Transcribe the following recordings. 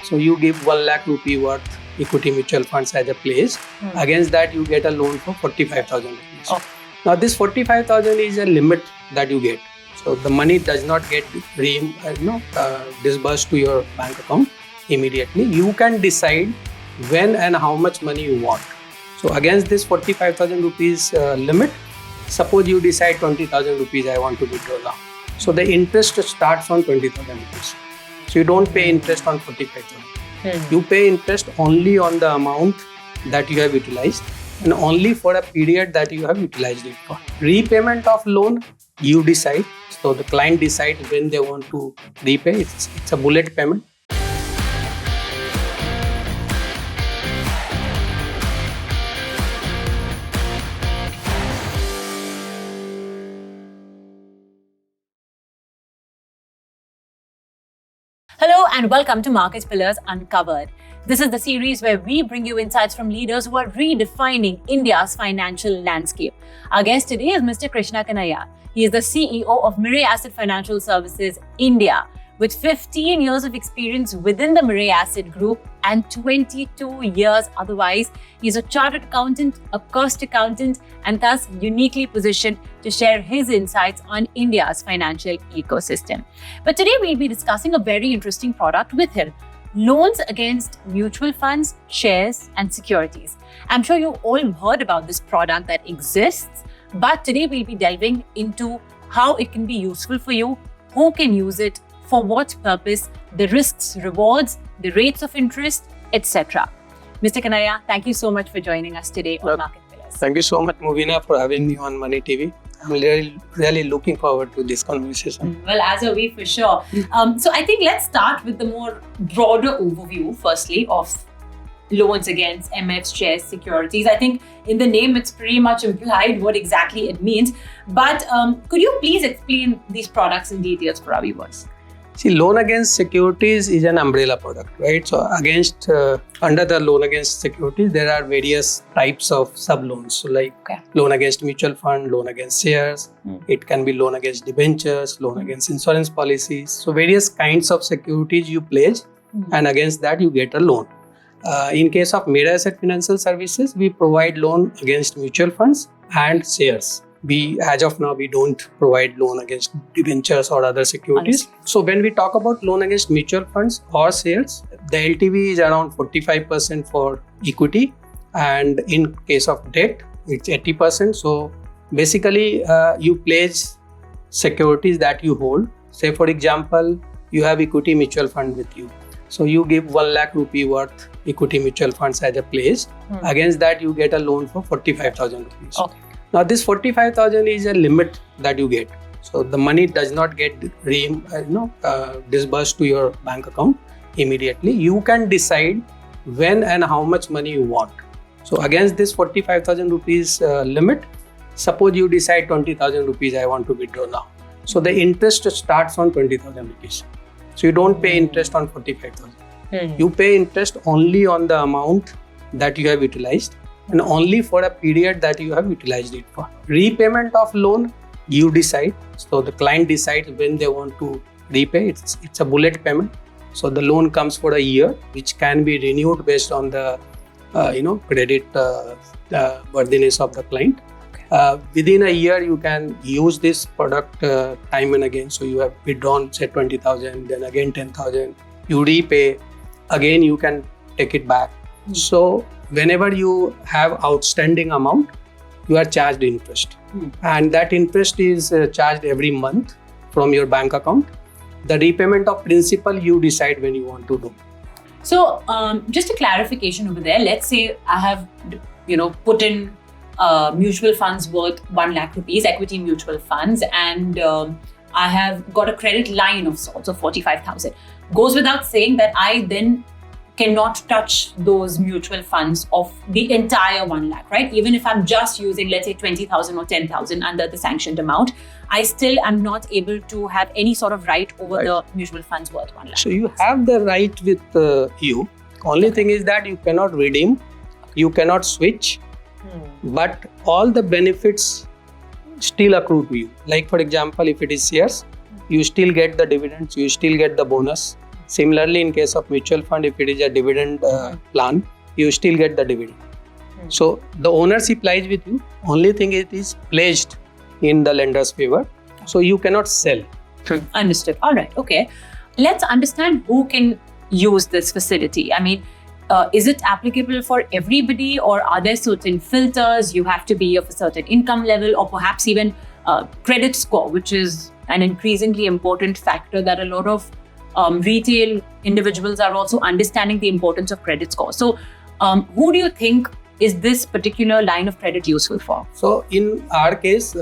So you give 1 lakh rupee worth equity mutual funds as a pledge. Against that, you get a loan for 45,000 rupees. Okay. Now, this 45,000 is a limit that you get. So the money does not get disbursed to your bank account immediately. You can decide when and how much money you want. So against this 45,000 rupees limit, suppose you decide 20,000 rupees I want to withdraw now. So the interest starts on 20,000 rupees. So you don't pay interest on 45,000. You pay interest only on the amount that you have utilized and only for a period that you have utilized it for. Repayment of loan, you decide. So the client decides when they want to repay. It's a bullet payment. Hello and welcome to Market Pillars Uncovered. This is the series where we bring you insights from leaders who are redefining India's financial landscape. Our guest today is Mr. Krishna Kanhaiya. He is the CEO of Mirae Asset Financial Services, India. With 15 years of experience within the Mirae Asset Group and 22 years otherwise, he is a chartered accountant, a cost accountant, and thus uniquely positioned to share his insights on India's financial ecosystem. But today we'll be discussing a very interesting product with him: loans against mutual funds, shares, and securities. I'm sure you all heard about this product that exists, but today we'll be delving into how it can be useful for you, who can use it, for what purpose, the risks, rewards, the rates of interest, etc. Mr. Kanhaiya, thank you so much for joining us today on Market Pillars. Thank you so much, Movina, for having me on Money TV. I'm really looking forward to this conversation. Well, as are we, for sure. So I think let's start with the more broader overview, firstly, of loans against MFs, shares, securities. I think in the name, it's pretty much implied what exactly it means. But could you please explain these products in details for our viewers? See, loan against securities is an umbrella product, right? So under the loan against securities, there are various types of sub-loans. So loan against mutual fund, loan against shares. It can be loan against debentures, loan against insurance policies. So various kinds of securities you pledge and against that you get a loan. In case of Mirae Asset Financial Services, we provide loan against mutual funds and shares. As of now, we don't provide loan against debentures or other securities. So when we talk about loan against mutual funds or shares, the LTV is around 45% for equity, and in case of debt, it's 80%. So basically, you pledge securities that you hold. Say, for example, you have equity mutual fund with you. So you give 1 lakh rupee worth equity mutual funds as a pledge. Against that, you get a loan for 45,000 rupees. Okay. Now, this 45,000 is a limit that you get. So the money does not get disbursed to your bank account immediately. You can decide when and how much money you want. So against this 45,000 rupees limit, suppose you decide 20,000 rupees I want to withdraw now. So the interest starts on 20,000 rupees. So you don't pay interest on 45,000. You pay interest only on the amount that you have utilized and only for a period that you have utilized it for. Repayment of loan, you decide. So the client decides when they want to repay. It's a bullet payment. So the loan comes for a year, which can be renewed based on the credit worthiness of the client. Within a year, you can use this product time and again. So you have withdrawn, say 20,000, then again 10,000. You repay, again you can take it back. So whenever you have outstanding amount, you are charged interest. And that interest is charged every month from your bank account. The repayment of principal, you decide when you want to do. So just a clarification over there. Let's say I have put in mutual funds worth 1 lakh rupees, equity mutual funds, and I have got a credit line of sorts of 45,000. Goes without saying that I then cannot touch those mutual funds of the entire 1 lakh, right? Even if I'm just using, let's say, 20,000 or 10,000 under the sanctioned amount, I still am not able to have any sort of right over the mutual funds worth 1 lakh. So you have the right with you. Only thing is that you cannot redeem, you cannot switch, but all the benefits still accrue to you. Like, for example, if it is shares, you still get the dividends, you still get the bonus. Similarly, in case of mutual fund, if it is a dividend plan, you still get the dividend. So the ownership lies with you. Only thing it is pledged in the lender's favor. So you cannot sell. Understood. All right. Okay. Let's understand who can use this facility. I mean, is it applicable for everybody, or are there certain filters? You have to be of a certain income level, or perhaps even credit score, which is an increasingly important factor that a lot of retail individuals are also understanding the importance of credit score. So who do you think is this particular line of credit useful for? So in our case,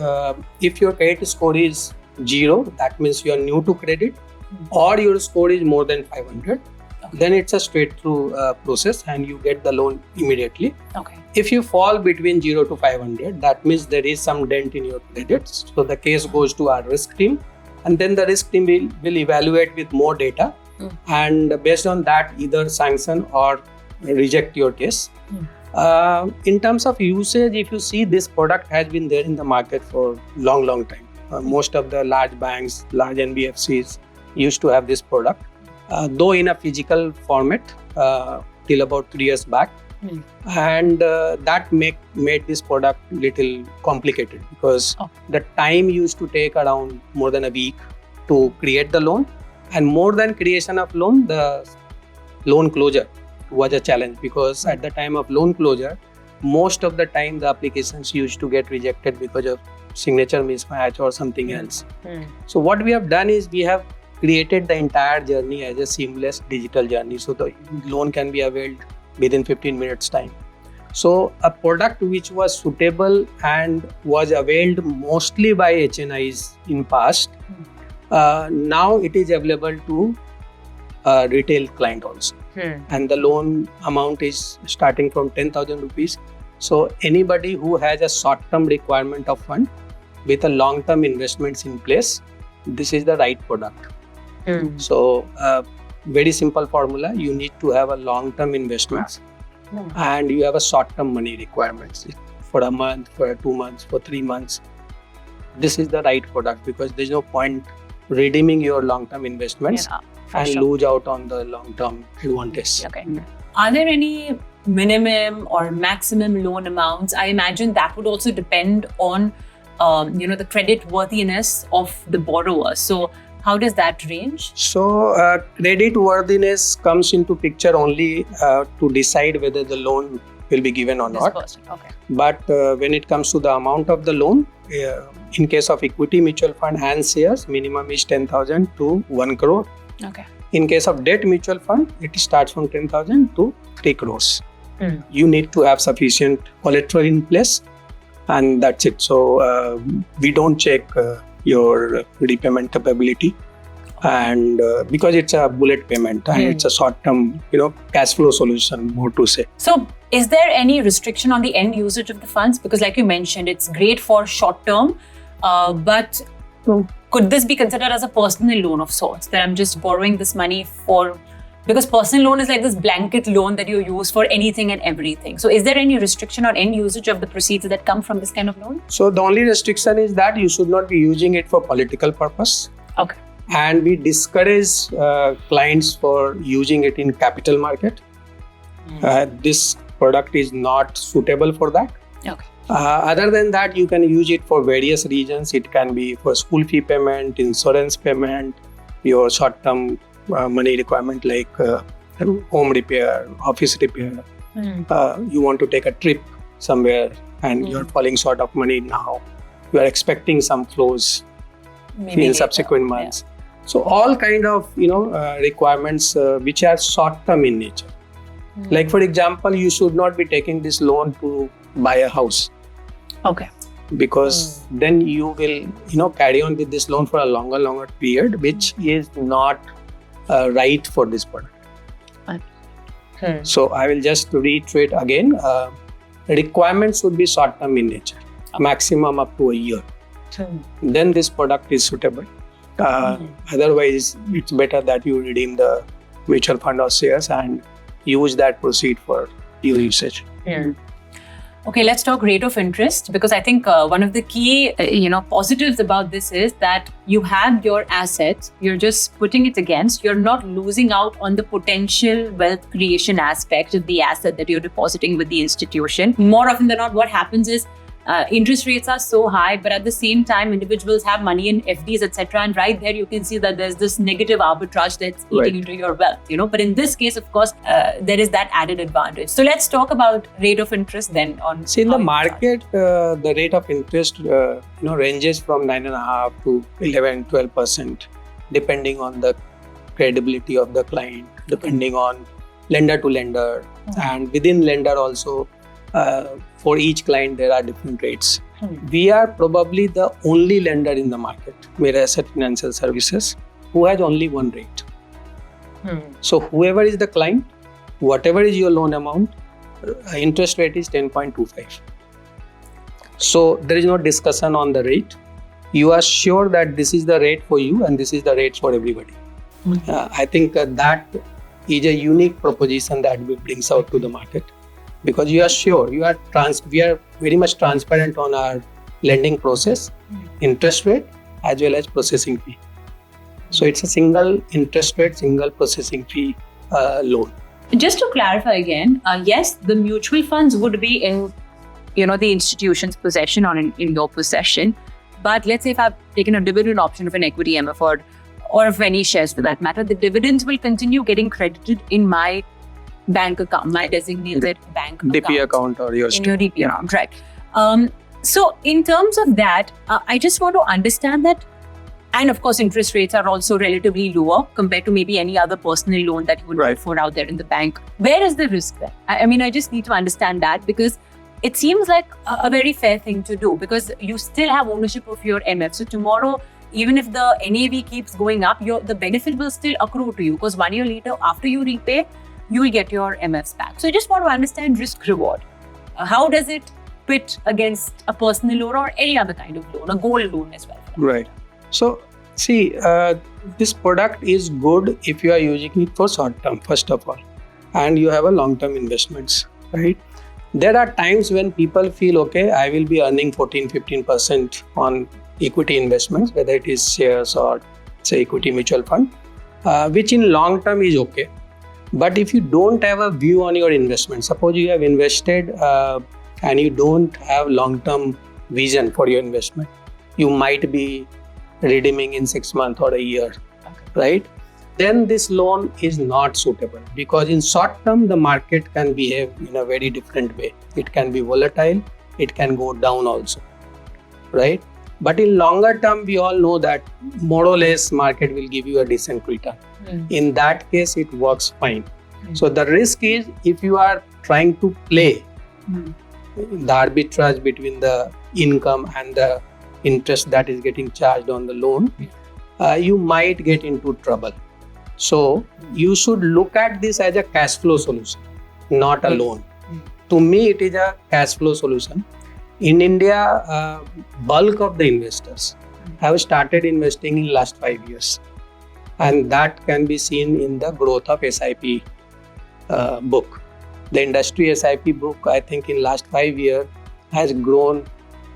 if your credit score is 0, that means you are new to credit, or your score is more than 500, then it's a straight through process and you get the loan immediately. Okay. If you fall between 0 to 500, that means there is some dent in your credits. So the case goes to our risk team, and then the risk team will evaluate with more data, and based on that either sanction or reject your case. In terms of usage, if you see, this product has been there in the market for long time. Most of the large banks, large NBFCs used to have this product, though in a physical format till about 3 years back. And that made this product little complicated, because the time used to take around more than a week to create the loan, and more than creation of loan, the loan closure was a challenge, because at the time of loan closure, most of the time the applications used to get rejected because of signature mismatch or something else. So what we have done is we have created the entire journey as a seamless digital journey, so the loan can be availed within 15 minutes time. So a product which was suitable and was availed mostly by HNIs in past, now it is available to retail client also. And the loan amount is starting from 10,000 rupees. So anybody who has a short-term requirement of fund with a long-term investments in place, this is the right product. So very simple formula: you need to have a long-term investments, and you have a short-term money requirements for a month, for 2 months, for 3 months. This is the right product, because there's no point redeeming your long-term investments and lose out on the long-term advantage. Okay. Are there any minimum or maximum loan amounts? I imagine that would also depend on the credit worthiness of the borrower. So how does that range? So credit worthiness comes into picture only to decide whether the loan will be given or not. Okay. But when it comes to the amount of the loan, in case of equity mutual fund and shares, minimum is 10,000 to 1 crore. Okay. In case of debt mutual fund, it starts from 10,000 to 3 crores. You need to have sufficient collateral in place, and that's it. So we don't check your repayment capability, and because it's a bullet payment and it's a short-term, cash flow solution, more to say. So is there any restriction on the end usage of the funds? Because like you mentioned, it's great for short-term, but could this be considered as a personal loan of sorts, that I'm just borrowing this money for, because personal loan is like this blanket loan that you use for anything and everything. So is there any restriction on end usage of the proceeds that come from this kind of loan? So the only restriction is that you should not be using it for political purpose. Okay. And we discourage clients for using it in capital market. This product is not suitable for that. Okay. Other than that, you can use it for various reasons. It can be for school fee payment, insurance payment, your short-term money requirement like home repair, office repair. You want to take a trip somewhere and you're falling short of money now. You are expecting some flows in subsequent months. So all kind of requirements which are short-term in nature. Like for example, you should not be taking this loan to buy a house. Okay. Because then you will carry on with this loan for a longer period, which is not right for this product. So I will just reiterate again, requirements should be short-term in nature, maximum up to a year. Then this product is suitable. Otherwise, it's better that you redeem the mutual fund or shares and use that proceed for your usage. Okay, let's talk rate of interest, because I think one of the key, positives about this is that you have your assets, you're just putting it against, you're not losing out on the potential wealth creation aspect of the asset that you're depositing with the institution. More often than not, what happens is interest rates are so high, but at the same time, individuals have money in FDs, etc. And right there, you can see that there's this negative arbitrage that's eating into your wealth. But in this case, of course, there is that added advantage. So let's talk about rate of interest then. See, in the market, the rate of interest ranges from 9.5% to 11-12%, depending on the credibility of the client, depending on lender to lender, and within lender also. For each client, there are different rates. We are probably the only lender in the market, Mirae Asset Financial Services, who has only one rate. So whoever is the client, whatever is your loan amount, interest rate is 10.25. So there is no discussion on the rate. You are sure that this is the rate for you and this is the rate for everybody. I think that is a unique proposition that we brings out to the market. Because you are sure, we are very much transparent on our lending process, interest rate, as well as processing fee. So it's a single interest rate, single processing fee loan. Just to clarify again, yes, the mutual funds would be in, the institution's possession or in your possession. But let's say if I've taken a dividend option of an equity MF or of any shares for that matter, the dividends will continue getting credited in my bank account, my designated bank DP account or your in your DP account, right? So in terms of that, I just want to understand that, and of course, interest rates are also relatively lower compared to maybe any other personal loan that you would go for out there in the bank. Where is the risk there? I just need to understand that, because it seems like a very fair thing to do, because you still have ownership of your MF. So tomorrow, even if the NAV keeps going up, the benefit will still accrue to you, because 1 year later, after you repay, you will get your MFs back. So I just want to understand risk reward. How does it pit against a personal loan or any other kind of loan, a gold loan as well? Right. So see, this product is good if you are using it for short term, first of all, and you have a long-term investments, right? There are times when people feel, okay, I will be earning 14-15% on equity investments, whether it is shares or say equity mutual fund, which in long term is okay. But if you don't have a view on your investment, suppose you have invested and you don't have long-term vision for your investment, you might be redeeming in 6 months or a year, right? Then this loan is not suitable, because in short term, the market can behave in a very different way. It can be volatile, it can go down also, right? But in longer term, we all know that more or less market will give you a decent return. In that case, it works fine. So the risk is, if you are trying to play the arbitrage between the income and the interest that is getting charged on the loan, you might get into trouble. So you should look at this as a cash flow solution, not a loan. To me, it is a cash flow solution. In India, bulk of the investors have started investing in last 5 years. And that can be seen in the growth of SIP book. The industry SIP book, I think in last 5 years has grown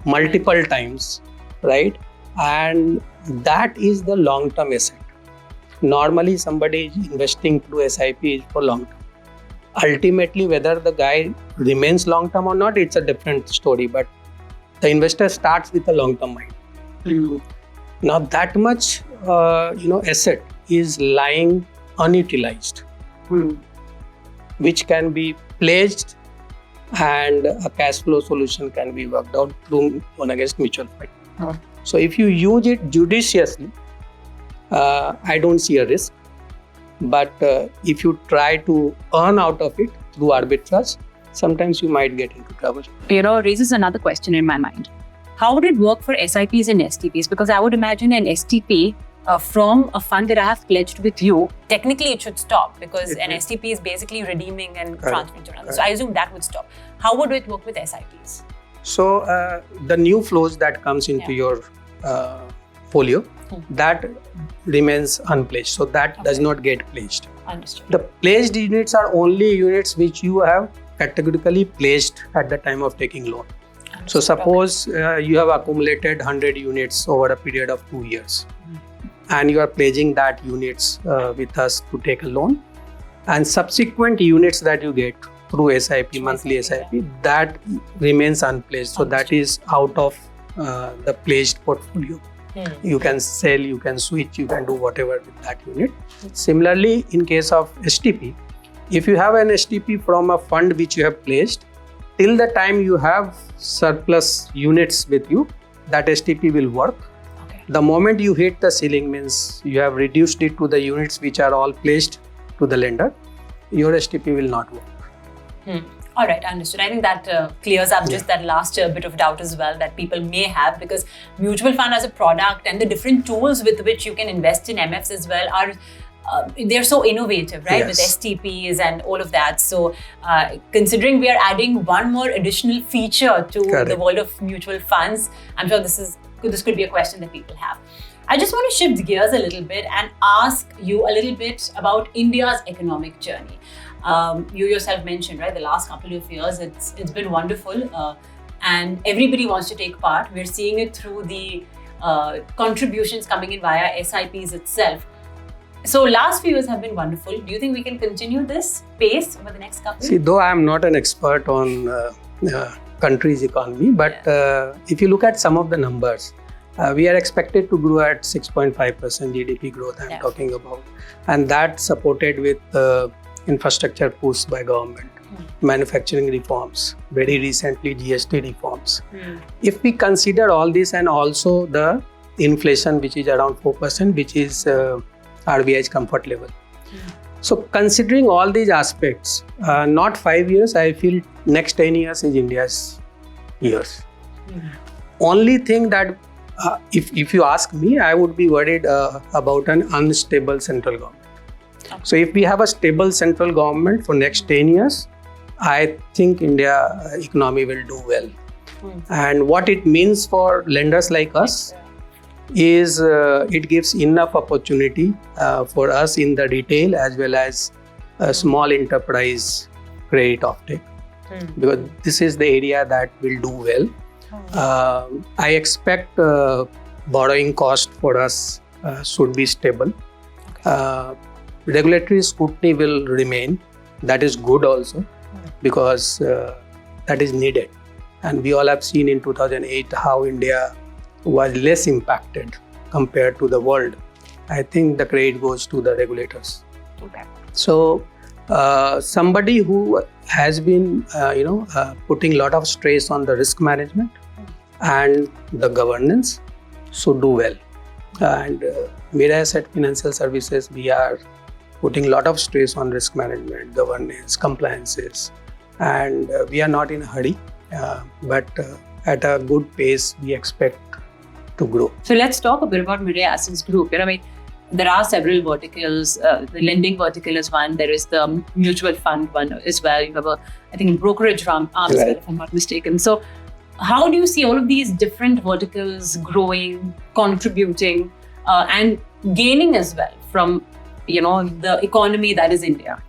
multiple times, right? And that is the long-term asset. Normally, somebody is investing through SIP is for long-term. Ultimately, whether the guy remains long-term or not, it's a different story. But the investor starts with a long-term mind. Now, that much asset is lying unutilized, which can be pledged, and a cash flow solution can be worked out through one against mutual fund. So if you use it judiciously, I don't see a risk. But if you try to earn out of it through arbitrage, sometimes you might get into trouble. Raises another question in my mind. How would it work for SIPs and STPs? Because I would imagine an STP from a fund that I have pledged with you, technically it should stop, because an STP is basically redeeming and transferring to another. So I assume that would stop. How would it work with SIPs? So the new flows that comes into your folio, that remains unpledged. So that does not get pledged. Understood. The pledged units are only units which you have categorically placed at the time of taking loan. So suppose you have accumulated 100 units over a period of 2 years, and you are pledging that units with us to take a loan, and subsequent units that you get through SIP, monthly SIP, that remains unpledged. So that is out of the pledged portfolio. You can sell, you can switch, you can do whatever with that unit. Similarly, in case of STP, if you have an STP from a fund which you have pledged, till the time you have surplus units with you, that STP will work. The moment you hit the ceiling, means you have reduced it to the units which are all pledged to the lender, your STP will not work. All right, understood. I think that clears up just that last bit of doubt as well that people may have, because mutual fund as a product and the different tools with which you can invest in MFs as well are they're so innovative, right? With STPs and all of that. So considering we are adding one more additional feature to the world of mutual funds, I'm sure this could be a question that people have. I just want to shift gears a little bit and ask you a little bit about India's economic journey. You yourself mentioned, right, the last couple of years, it's been wonderful, and everybody wants to take part. We're seeing it through the contributions coming in via SIPs itself. So last few years have been wonderful. Do you think we can continue this pace over the next couple? See, though I am not an expert on country's economy, but if you look at some of the numbers, we are expected to grow at 6.5% GDP growth I'm talking about, and that supported with infrastructure push by government, manufacturing reforms, very recently GST reforms. If we consider all this and also the inflation which is around 4%, which is RBI's comfort level. So considering all these aspects, not 5 years, I feel next 10 years is India's years. Only thing that if you ask me, I would be worried about an unstable central government. So if we have a stable central government for next 10 years, I think India economy will do well. And what it means for lenders like us is it gives enough opportunity for us in the retail as well as small enterprise credit offtake, because this is the area that will do well. I expect borrowing cost for us should be stable. Regulatory scrutiny will remain. That is good also, because that is needed. And we all have seen in 2008 how India was less impacted compared to the world. I think the credit goes to the regulators. So somebody who has been putting a lot of stress on the risk management and the governance should do well. And Mirae Asset Financial Services, we are putting a lot of stress on risk management, governance, compliances, and we are not in a hurry, but at a good pace we expect to grow. So let's talk a bit about Mirae Assets Group. I mean, there are several verticals. The lending vertical is one. There is the mutual fund one as well. You have I think, brokerage arm as well, if I'm not mistaken. So how do you see all of these different verticals growing, contributing, and gaining as well from the economy that is India?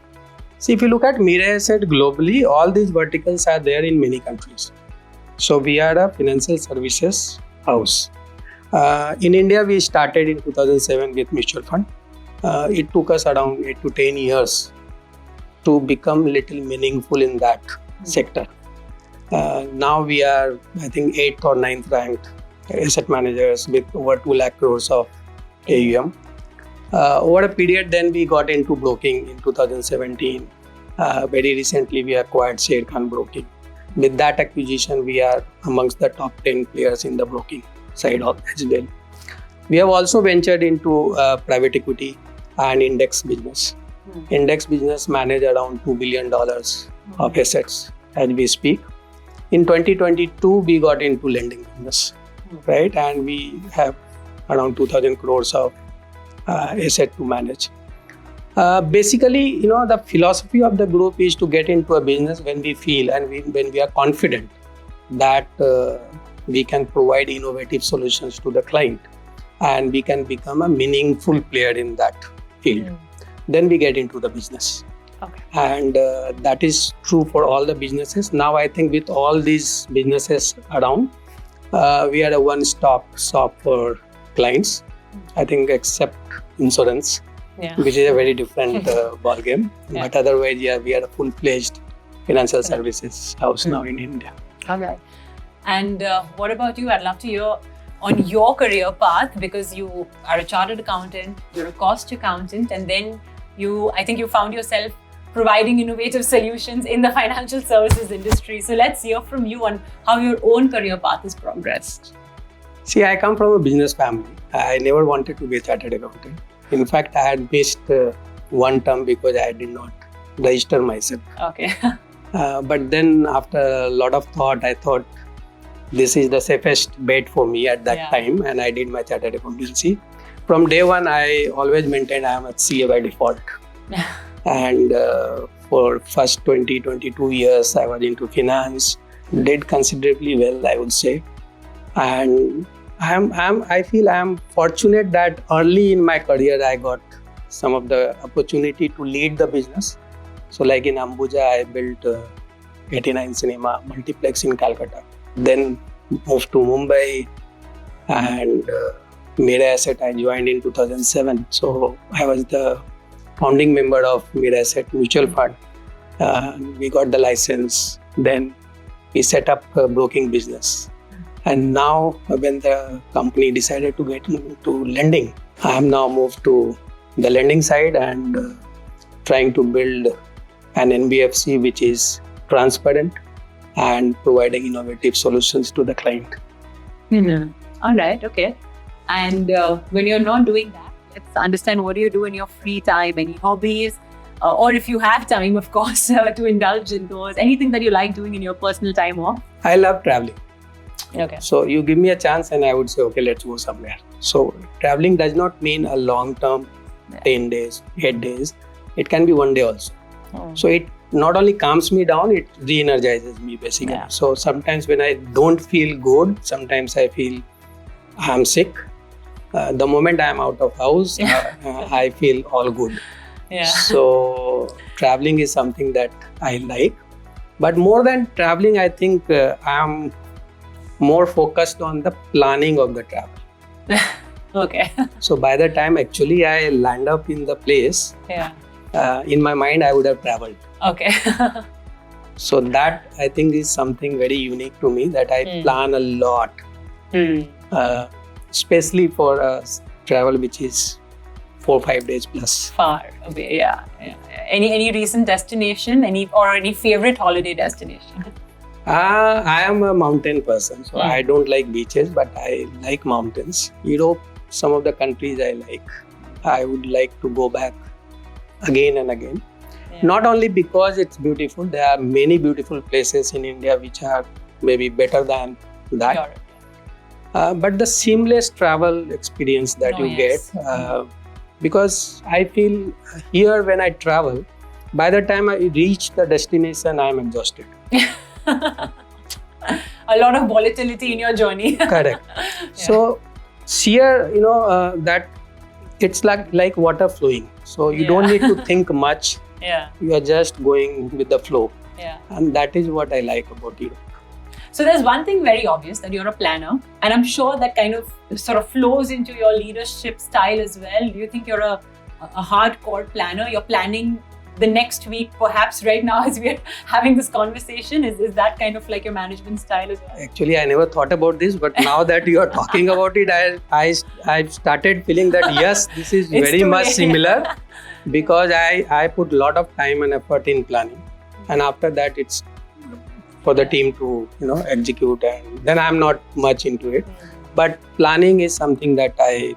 See, if you look at Mirae Asset globally, all these verticals are there in many countries. So we are a financial services house. In India, we started in 2007 with mutual fund. It took us around 8 to 10 years to become little meaningful in that sector. Now we are, I think, 8th or 9th ranked asset managers with over 2 lakh crores of AUM. Over a period, then we got into broking in 2017. Very recently, we acquired Sher Khan Broking. With that acquisition, we are amongst the top 10 players in the broking side of as well. We have also ventured into private equity and index business. Index business manage around $2 billion of assets as we speak. In 2022, we got into lending business, right? And we have around 2,000 crores of asset to manage. Basically, the philosophy of the group is to get into a business when we feel and when we are confident that we can provide innovative solutions to the client and we can become a meaningful player in that field. Then we get into the business. Okay. And that is true for all the businesses. Now I think with all these businesses around, we are a one-stop shop for clients. I think except insurance, Yeah. which is a very different ball game. Yeah. But otherwise, yeah, we are a full-fledged financial services house now in India. Okay. And what about you? I'd love to hear on your career path, because you are a chartered accountant, you're a cost accountant, and then I think you found yourself providing innovative solutions in the financial services industry. So let's hear from you on how your own career path has progressed. See, I come from a business family. I never wanted to be a chartered accountant. In fact, I had missed one term because I did not register myself. Okay. But then after a lot of thought, I thought this is the safest bet for me at that time, and I did my chartered accountancy. From day one, I always maintained I am a CA by default. And for first 22 years, I was into finance, did considerably well, I would say. And I feel I am fortunate that early in my career, I got some of the opportunity to lead the business. So like in Ambuja, I built 89 Cinema Multiplex in Calcutta. Then moved to Mumbai, and Mirae Asset I joined in 2007. So I was the founding member of Mirae Asset Mutual Fund. We got the license. Then we set up a broking business. And now when the company decided to get into lending, I am now moved to the lending side and trying to build an NBFC which is transparent and providing innovative solutions to the client. Mm-hmm. All right, okay. And when you're not doing that, let's understand, what do you do in your free time? Any hobbies? Or if you have time, of course, to indulge in those. Anything that you like doing in your personal time off? I love traveling. Okay. So you give me a chance and I would say, okay, let's go somewhere. So traveling does not mean a long term, 10 days, 8 days. It can be one day also. Oh. So it not only calms me down, it re-energizes me basically. Yeah. So sometimes when I don't feel good, sometimes I feel I'm sick. The moment I'm out of house, I feel all good. Yeah. So traveling is something that I like. But more than traveling, I think I'm more focused on the planning of the travel. Okay. So by the time actually I land up in the place, in my mind I would have traveled. Okay. So that I think is something very unique to me, that I plan a lot, especially for a travel which is 4-5 days plus. Far away, yeah. Any recent destination, any favorite holiday destination? I am a mountain person, so I don't like beaches, but I like mountains. Europe, some of the countries I like. I would like to go back again and again. Yeah. Not only because it's beautiful, there are many beautiful places in India which are maybe better than that. But the seamless travel experience that you get, because I feel here when I travel, by the time I reach the destination, I am exhausted. A lot of volatility in your journey. Correct. So here, that it's like water flowing. So you don't need to think much. You are just going with the flow. And that is what I like about Europe. So there's one thing very obvious, that you're a planner, and I'm sure that kind of sort of flows into your leadership style as well. Do you think you're a hardcore planner? You're planning the next week, perhaps right now as we're having this conversation. Is that kind of like your management style as well? Actually, I never thought about this, but now that you are talking about it, I've started feeling that yes, this is very much similar, because I put a lot of time and effort in planning, and after that it's for the team to execute, and then I'm not much into it. But planning is something that I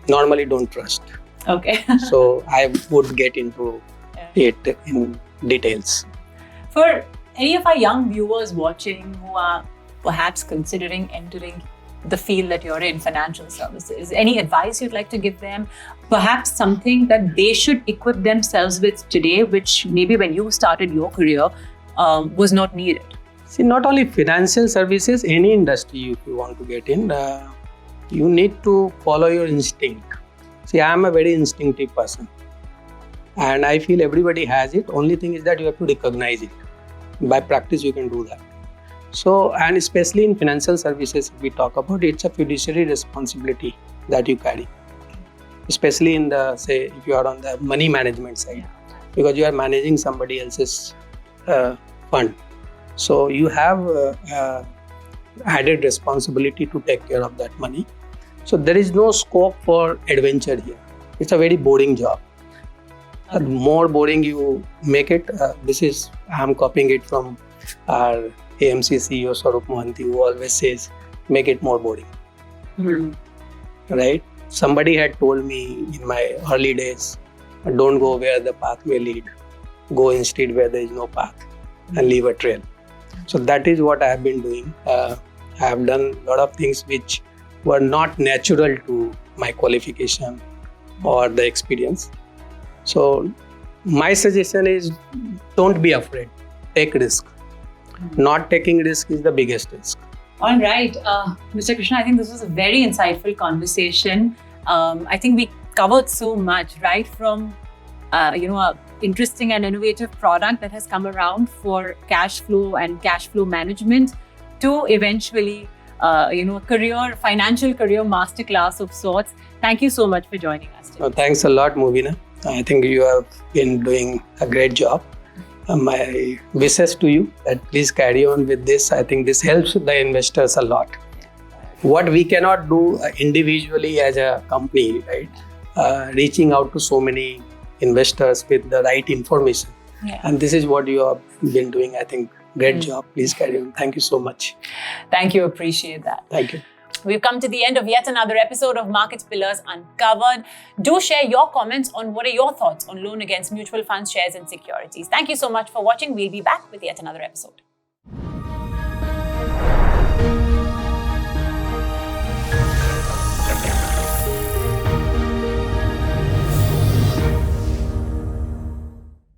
normally don't trust. Okay. So I would get into it in details. For any of our young viewers watching who are perhaps considering entering the field that you're in, financial services, any advice you'd like to give them? Perhaps something that they should equip themselves with today, which maybe when you started your career was not needed? See, not only financial services, any industry if you want to get in, you need to follow your instinct. See, I am a very instinctive person. And I feel everybody has it. Only thing is that you have to recognize it. By practice, you can do that. So, and especially in financial services, if we talk about it, it's a fiduciary responsibility that you carry. Especially in the, say, if you are on the money management side, because you are managing somebody else's fund. So, you have added responsibility to take care of that money. So, there is no scope for adventure here. It's a very boring job. The more boring you make it, I'm copying it from our AMC CEO Swarup Mohanty, who always says, make it more boring. Right? Somebody had told me in my early days, don't go where the path may lead. Go instead where there is no path and leave a trail. So that is what I have been doing. I have done a lot of things which were not natural to my qualification or the experience. So my suggestion is, don't be afraid. Take risk. Not taking risk is the biggest risk. All right, Mr. Krishna, I think this was a very insightful conversation. I think we covered so much, right from a interesting and innovative product that has come around for cash flow and cash flow management, to eventually financial career masterclass of sorts. Thank you so much for joining us today. Thanks a lot, Movina. I think you have been doing a great job. My wishes to you that please carry on with this. I think this helps the investors a lot. What we cannot do individually as a company, right? Reaching out to so many investors with the right information. And this is what you have been doing. I think great job. Please carry on. Thank you so much. Thank you. Appreciate that. Thank you. We've come to the end of yet another episode of Markets Pillars Uncovered. Do share your comments on what are your thoughts on loan against mutual funds, shares and securities. Thank you so much for watching. We'll be back with yet another episode.